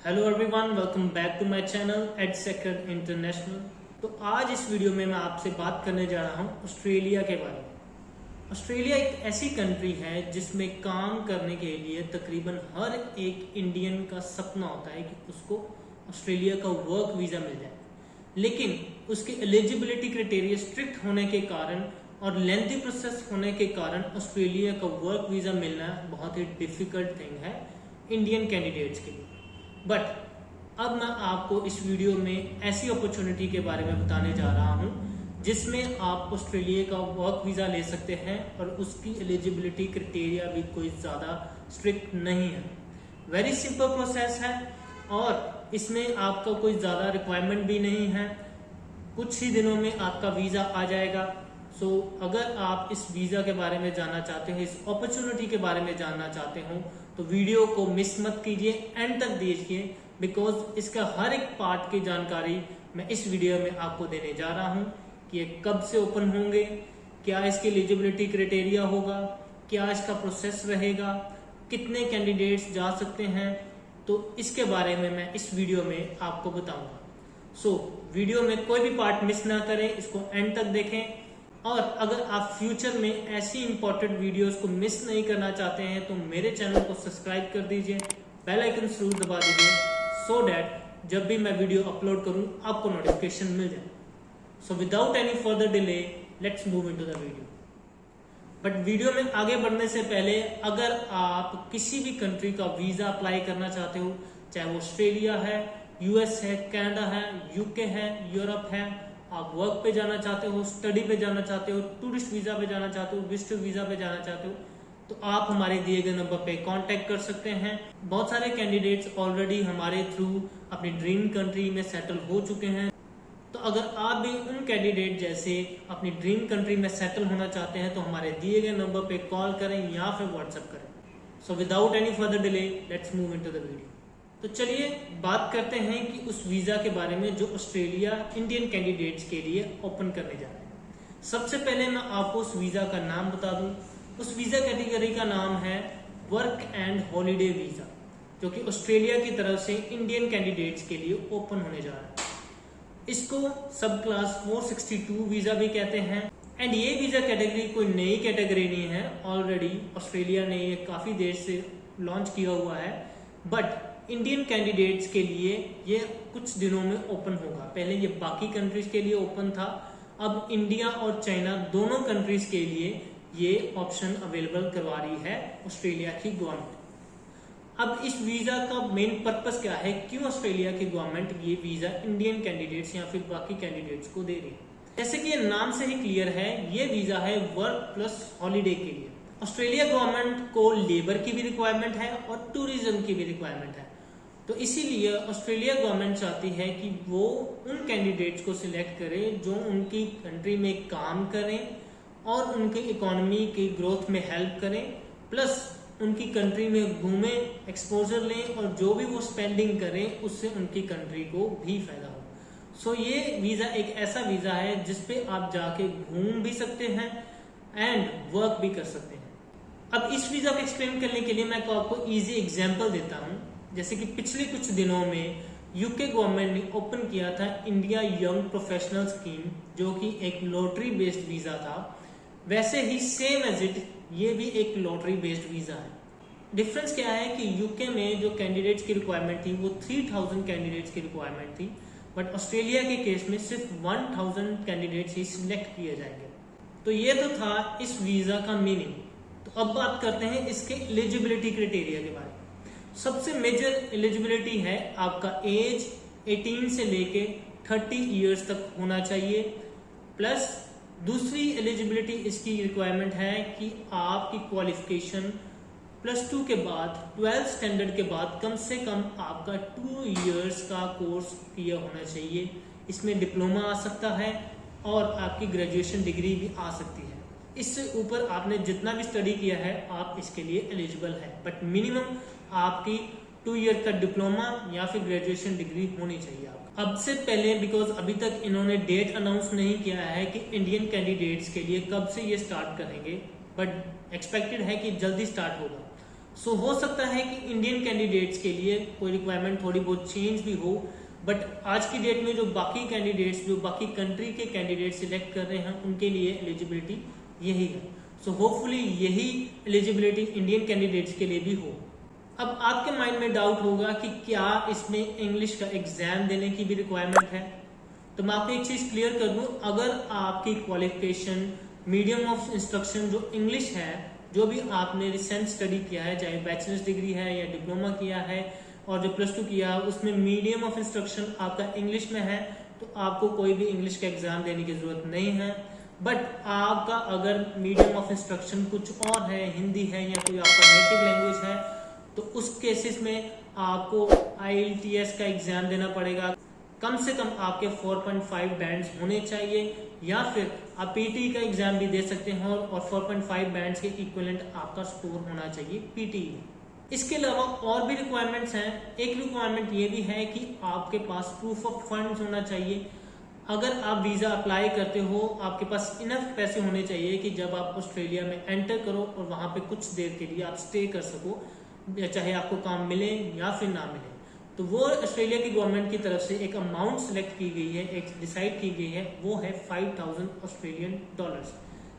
Hello everyone, welcome back to my channel एडसेकर international. तो आज इस वीडियो में मैं आपसे बात करने जा रहा हूँ ऑस्ट्रेलिया के बारे में। ऑस्ट्रेलिया एक ऐसी कंट्री है जिसमें काम करने के लिए तकरीबन हर एक इंडियन का सपना होता है कि उसको ऑस्ट्रेलिया का वर्क वीज़ा मिल जाए, लेकिन उसकी एलिजिबिलिटी क्राइटेरिया स्ट्रिक्ट होने के कारण और लेंथी प्रोसेस होने के कारण ऑस्ट्रेलिया का वर्क वीज़ा मिलना बहुत ही डिफिकल्ट थिंग है इंडियन कैंडिडेट्स के लिए। बट अब मैं आपको इस वीडियो में ऐसी अपॉर्चुनिटी के बारे में बताने जा रहा हूं जिसमें आप ऑस्ट्रेलिया का वर्क वीज़ा ले सकते हैं और उसकी एलिजिबिलिटी क्राइटेरिया भी कोई ज़्यादा स्ट्रिक्ट नहीं है। वेरी सिंपल प्रोसेस है और इसमें आपका कोई ज़्यादा रिक्वायरमेंट भी नहीं है। कुछ ही दिनों में आपका वीज़ा आ जाएगा। सो अगर आप इस वीज़ा के बारे में जानना चाहते हो, इस अपॉर्चुनिटी के बारे में जानना चाहते हो, तो वीडियो को मिस मत कीजिए, एंड तक देखिए, बिकॉज इसका हर एक पार्ट की जानकारी मैं इस वीडियो में आपको देने जा रहा हूँ कि ये कब से ओपन होंगे, क्या इसकी एलिजिबिलिटी क्राइटेरिया होगा, क्या इसका प्रोसेस रहेगा, कितने कैंडिडेट्स जा सकते हैं। तो इसके बारे में मैं इस वीडियो में आपको बताऊंगा। सो वीडियो में कोई भी पार्ट मिस ना करें, इसको एंड तक देखें। और अगर आप फ्यूचर में ऐसी इंपॉर्टेंट वीडियोस को मिस नहीं करना चाहते हैं तो मेरे चैनल को सब्सक्राइब कर दीजिए, बेल आइकन जरूर दबा दीजिए, सो दैट जब भी मैं वीडियो अपलोड करूं आपको नोटिफिकेशन मिल जाए। So without any further delay let's move into the video. But video में आगे बढ़ने से पहले, अगर आप किसी भी कंट्री का वीजा अप्लाई करना चाहते हो, चाहे वो ऑस्ट्रेलिया है, यूएस है, कनाडा है, यूके है, यूरोप है, आप वर्क पे जाना चाहते हो, स्टडी पे जाना चाहते हो, टूरिस्ट वीजा पे जाना चाहते हो, विजिटर वीजा पे जाना चाहते हो, तो आप हमारे दिए गए नंबर पे कांटेक्ट कर सकते हैं। बहुत सारे कैंडिडेट्स ऑलरेडी हमारे थ्रू अपनी ड्रीम कंट्री में सेटल हो चुके हैं। तो अगर आप भी उन कैंडिडेट जैसे अपनी ड्रीम कंट्री में सेटल होना चाहते हैं तो हमारे दिए गए नंबर पे कॉल करें या फिर व्हाट्सएप करें। So without any further delay let's move into the video. तो चलिए बात करते हैं कि उस वीजा के बारे में जो ऑस्ट्रेलिया इंडियन कैंडिडेट्स के लिए ओपन करने जा रहे हैं। सबसे पहले मैं आपको उस वीजा का नाम बता दूं। उस वीजा कैटेगरी का नाम है वर्क एंड हॉलीडे वीजा, जो कि ऑस्ट्रेलिया की तरफ से इंडियन कैंडिडेट्स के लिए ओपन होने जा रहा है। इसको सब क्लास 462 वीजा भी कहते हैं। एंड ये वीजा कैटेगरी कोई नई कैटेगरी नहीं है, ऑलरेडी ऑस्ट्रेलिया ने ये काफी देर से लॉन्च किया हुआ है। बट इंडियन कैंडिडेट्स के लिए ये कुछ दिनों में ओपन होगा। पहले ये बाकी कंट्रीज के लिए ओपन था, अब इंडिया और चाइना दोनों कंट्रीज के लिए ये ऑप्शन अवेलेबल करवा रही है ऑस्ट्रेलिया की गवर्नमेंट। अब इस वीजा का मेन पर्पस क्या है, क्यों ऑस्ट्रेलिया की गवर्नमेंट ये वीजा इंडियन कैंडिडेट्स या फिर बाकी कैंडिडेट्स को दे रही है। जैसे कि ये नाम से ही क्लियर है, ये वीजा है वर्क प्लस हॉलीडे के लिए। ऑस्ट्रेलिया गवर्नमेंट को लेबर की भी रिक्वायरमेंट है और टूरिज्म की भी रिक्वायरमेंट है। तो इसीलिए ऑस्ट्रेलिया गवर्नमेंट चाहती है कि वो उन कैंडिडेट्स को सिलेक्ट करे जो उनकी कंट्री में काम करें और उनकी इकोनॉमी की ग्रोथ में हेल्प करें, प्लस उनकी कंट्री में घूमें, एक्सपोजर लें और जो भी वो स्पेंडिंग करें उससे उनकी कंट्री को भी फायदा हो। सो ये वीजा एक ऐसा वीजा है जिसपे आप जाके घूम भी सकते हैं एंड वर्क भी कर सकते हैं। अब इस वीजा को एक्सप्लेन करने के लिए मैं आपको इजी एग्जांपल देता हूं। जैसे कि पिछले कुछ दिनों में यूके गवर्नमेंट ने ओपन किया था इंडिया यंग प्रोफेशनल स्कीम, जो कि एक लॉटरी बेस्ड वीजा था। वैसे ही सेम एज इट ये भी एक लॉटरी बेस्ड वीजा है। डिफरेंस क्या है कि यूके में जो कैंडिडेट्स की रिक्वायरमेंट थी वो 3000 कैंडिडेट्स की रिक्वायरमेंट थी, बट ऑस्ट्रेलिया के केस में सिर्फ 1000 कैंडिडेट्स ही सिलेक्ट किए जाएंगे। तो ये तो था इस वीजा का मीनिंग। तो अब बात करते हैं इसके एलिजिबिलिटी क्राइटेरिया के बारे में। सबसे मेजर एलिजिबिलिटी है आपका एज 18 से लेके 30 इयर्स तक होना चाहिए। प्लस दूसरी एलिजिबिलिटी इसकी रिक्वायरमेंट है कि आपकी क्वालिफिकेशन +2 के बाद 12th स्टैंडर्ड के बाद कम से कम आपका 2 इयर्स का कोर्स किया होना चाहिए। इसमें डिप्लोमा आ सकता है और आपकी ग्रेजुएशन डिग्री भी आ सकती है। इससे ऊपर आपने जितना भी स्टडी किया है आप इसके लिए एलिजिबल है, बट मिनिमम आपकी 2 ईयर का डिप्लोमा या फिर ग्रेजुएशन डिग्री होनी चाहिए आपको। अब से पहले, बिकॉज अभी तक इन्होंने डेट अनाउंस नहीं किया है कि इंडियन कैंडिडेट्स के लिए कब से ये स्टार्ट करेंगे, बट एक्सपेक्टेड है कि जल्दी स्टार्ट होगा। सो हो सकता है कि इंडियन कैंडिडेट्स के लिए कोई रिक्वायरमेंट थोड़ी बहुत चेंज भी हो, बट आज की डेट में जो बाकी कैंडिडेट्स, जो बाकी कंट्री के कैंडिडेट सिलेक्ट कर रहे हैं, उनके लिए एलिजिबिलिटी यही है। सो होपफुली यही एलिजिबिलिटी इंडियन कैंडिडेट्स के लिए भी हो। अब आपके माइंड में डाउट होगा कि क्या इसमें इंग्लिश का एग्जाम देने की भी रिक्वायरमेंट है। तो मैं आपको एक चीज क्लियर कर दूं, अगर आपकी क्वालिफिकेशन, मीडियम ऑफ इंस्ट्रक्शन जो इंग्लिश है, जो भी आपने रिसेंट स्टडी किया है, चाहे बैचलर्स डिग्री है या डिप्लोमा किया है और जो +2 किया है, उसमें मीडियम ऑफ इंस्ट्रक्शन आपका इंग्लिश में है, तो आपको कोई भी इंग्लिश का एग्जाम देने की जरूरत नहीं है। बट आपका अगर मीडियम ऑफ इंस्ट्रक्शन कुछ और है, हिंदी है या कोई आपका नेटिव लैंग्वेज है, तो उस केसेस में आपको IELTS का एग्जाम देना पड़ेगा। कम से कम आपके 4.5 बैंड्स होने चाहिए, या फिर आप PTE का एग्जाम भी दे सकते हैं और 4.5 बैंड्स के इक्विवेलेंट आपका स्कोर होना चाहिए PTE में। इसके अलावा और भी रिक्वायरमेंट्स हैं। एक रिक्वायरमेंट ये भी है कि आपके पास प्रूफ ऑफ फंड्स होना चाहिए। अगर आप वीजा अप्लाई करते हो, आपके पास इनफ पैसे होने चाहिए कि जब आप ऑस्ट्रेलिया में एंटर करो और वहां पे कुछ देर के लिए आप स्टे कर सको, चाहे आपको काम मिले या फिर ना मिले। तो वो ऑस्ट्रेलिया की गवर्नमेंट की तरफ से एक अमाउंट सिलेक्ट की गई है, एक डिसाइड की गई है, वो है $5,000।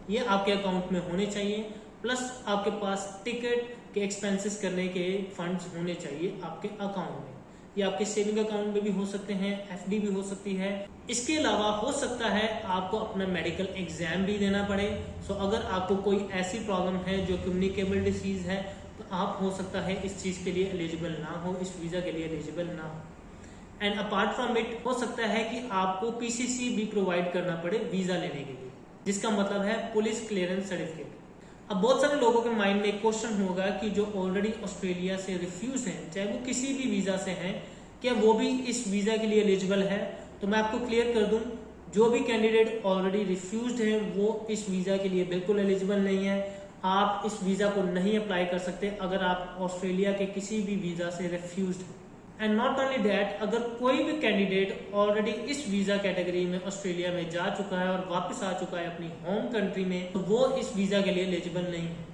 ये आपके अकाउंट में होने चाहिए, प्लस आपके पास टिकट के एक्सपेंसेस करने के फंड्स होने चाहिए आपके अकाउंट में। ये आपके सेविंग अकाउंट में भी हो सकते हैं, FD भी हो सकती है। इसके अलावा हो सकता है आपको अपना मेडिकल एग्जाम भी देना पड़े। सो अगर आपको कोई ऐसी प्रॉब्लम है जो कम्युनिकेबल डिसीज है, तो आप हो सकता है इस चीज के लिए एलिजिबल ना हो, इस वीजा के लिए एलिजिबल ना हो। एंड अपार्ट फ्रॉम इट हो सकता है कि आपको PCC भी प्रोवाइड करना पड़े वीजा लेने के लिए, जिसका मतलब है पुलिस क्लियरेंस सर्टिफिकेट। अब बहुत सारे लोगों के माइंड में एक क्वेश्चन होगा कि जो ऑलरेडी ऑस्ट्रेलिया से रिफ्यूज हैं, चाहे वो किसी भी वीजा से हैं, क्या वो भी इस वीजा के लिए एलिजिबल है? तो मैं आपको क्लियर कर दूं, जो भी कैंडिडेट ऑलरेडी रिफ्यूज्ड है वो इस वीजा के लिए बिल्कुल एलिजिबल नहीं है। आप इस वीजा को नहीं अप्लाई कर सकते अगर आप ऑस्ट्रेलिया के किसी भी वीजा से रिफ्यूज्ड हैं। एंड नॉट ओनली दैट, अगर कोई भी कैंडिडेट ऑलरेडी इस वीजा कैटेगरी में ऑस्ट्रेलिया में जा चुका है और वापस आ चुका है अपनी होम कंट्री में, तो वो इस वीजा के लिए एलिजिबल नहीं है।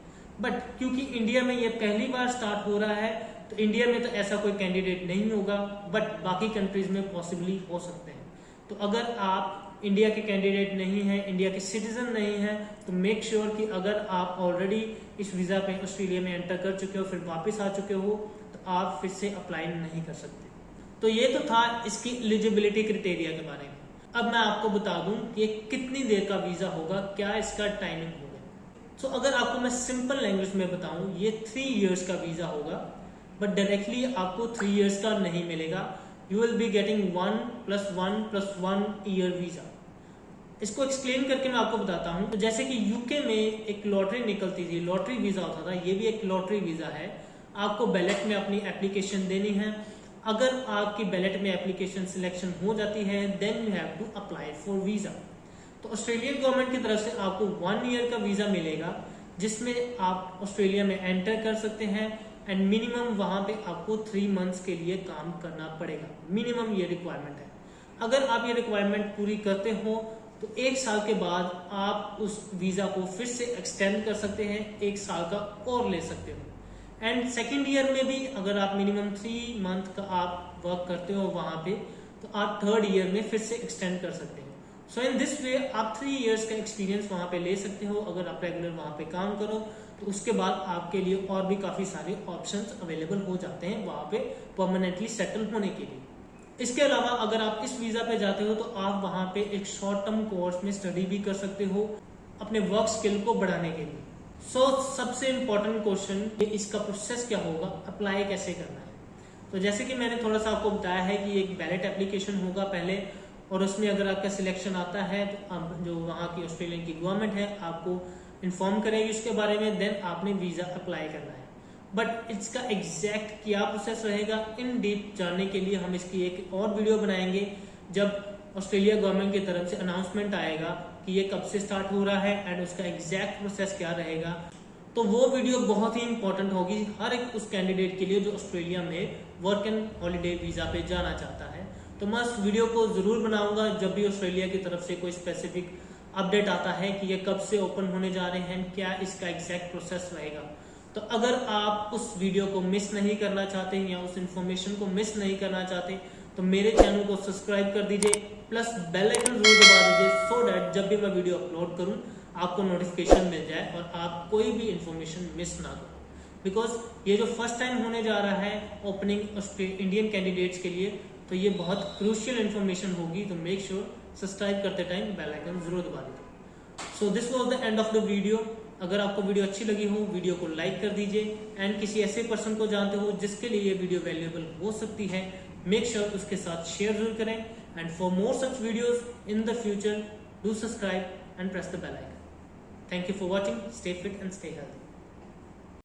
बट क्योंकि इंडिया में ये पहली बार स्टार्ट हो रहा है, तो इंडिया में तो ऐसा कोई कैंडिडेट नहीं होगा, बट बाकी कंट्रीज में पॉसिबली हो सकते हैं। तो अगर आप इंडिया के कैंडिडेट नहीं है, इंडिया के सिटीजन नहीं है, तो मेक श्योर कि अगर आप ऑलरेडी इस वीजा पे ऑस्ट्रेलिया में एंटर कर चुके हो, फिर वापस आ चुके हो, तो आप फिर से अप्लाई नहीं कर सकते। तो ये तो था इसकी एलिजिबिलिटी क्राइटेरिया के बारे में। अब मैं आपको बता दूं कि ये कितनी देर का वीजा होगा, क्या इसका टाइमिंग होगा। सो अगर आपको मैं सिंपल लैंग्वेज में बताऊं, ये 3 इयर्स का वीजा होगा, बट डायरेक्टली आपको 3 इयर्स का नहीं मिलेगा। You will be getting 1+1+1 year visa. इसको एक्सप्लेन करके मैं आपको बताता हूं। तो जैसे कि यूके में एक लॉटरी निकलती थी, लॉटरी वीजा होता था, ये भी एक लॉटरी वीजा है। आपको बैलेट में अपनी एप्लीकेशन देनी है। अगर आपकी बैलेट में एप्लीकेशन सिलेक्शन हो जाती है, then you have to apply for visa. तो ऑस्ट्रेलियन गवर्नमेंट की तरफ से आपको 1 ईयर का वीजा मिलेगा, जिसमें आप ऑस्ट्रेलिया में एंटर कर सकते हैं। एंड मिनिमम वहां पे आपको 3 मंथ्स के लिए काम करना पड़ेगा, मिनिमम ये रिक्वायरमेंट है। अगर आप ये रिक्वायरमेंट पूरी करते हो, तो 1 साल के बाद आप उस वीजा को फिर से एक्सटेंड कर सकते हैं, 1 साल का और ले सकते हो। एंड सेकेंड ईयर में भी अगर आप मिनिमम 3 मंथ का आप वर्क करते हो वहां पे, तो आप 3rd ईयर में फिर से एक्सटेंड कर सकते हो। सो इन दिस वे आप 3 इयर्स का एक्सपीरियंस वहां पे ले सकते हो। अगर आप रेगुलर वहां पे काम करो, तो उसके बाद आपके लिए और भी काफी सारे ऑप्शंस अवेलेबल हो जाते हैं वहां पे परमानेंटली सेटल होने के लिए। इसके अलावा अगर आप इस वीजा पे जाते हो, तो आप वहां पे एक शॉर्ट टर्म कोर्स में स्टडी भी कर सकते हो अपने वर्क स्किल को बढ़ाने के लिए। सबसे इंपॉर्टेंट क्वेश्चन, इसका प्रोसेस क्या होगा, अप्लाई कैसे करना है। तो जैसे कि मैंने थोड़ा सा आपको बताया है कि एक बैलेट एप्लीकेशन होगा पहले, और उसमें अगर आपका सिलेक्शन आता है, तो अब जो वहाँ की ऑस्ट्रेलियन की गवर्नमेंट है आपको इन्फॉर्म करेगी उसके बारे में, देन आपने वीजा अप्लाई करना है। बट इसका एग्जैक्ट क्या प्रोसेस रहेगा, इन डीप जानने के लिए हम इसकी एक और वीडियो बनाएंगे, जब ऑस्ट्रेलिया गवर्नमेंट की तरफ से अनाउंसमेंट आएगा कि ये कब से स्टार्ट हो रहा है एंड उसका एग्जैक्ट प्रोसेस क्या रहेगा। तो वो वीडियो बहुत ही इंपॉर्टेंट होगी हर एक उस कैंडिडेट के लिए जो ऑस्ट्रेलिया में वर्क एंड हॉलीडे वीजा पे जाना चाहता है। तो मैं उस वीडियो को जरूर बनाऊंगा जब भी ऑस्ट्रेलिया की तरफ से कोई स्पेसिफिक अपडेट आता है कि ये कब से ओपन होने जा रहे हैं, क्या इसका एग्जैक्ट प्रोसेस रहेगा। तो अगर आप उस वीडियो को मिस नहीं करना चाहते या उस इंफॉर्मेशन को मिस नहीं करना चाहते तो मेरे चैनल को सब्सक्राइब कर दीजिए, प्लस बेल आइकन जरूर दबा दीजिए, सो दैट जब भी मैं वीडियो अपलोड करूं आपको नोटिफिकेशन मिल जाए और आप कोई भी इंफॉर्मेशन मिस ना करो। बिकॉज ये जो फर्स्ट टाइम होने जा रहा है ओपनिंग इंडियन कैंडिडेट्स के लिए, तो ये बहुत क्रूशियल इंफॉर्मेशन होगी, तो मेक श्योर सब्सक्राइब करते टाइम बेल आइकन जरूर दबा दीजिए। So this was the end of the video. अगर आपको वीडियो अच्छी लगी हो वीडियो को लाइक कर दीजिए, एंड किसी ऐसे पर्सन को जानते हो जिसके लिए ये वीडियो वैल्यूएबल हो सकती है, मेक श्योर उसके साथ शेयर जरूर करें। And for more such videos in the future, do subscribe and press the bell icon. Thank you for watching, stay fit and stay healthy.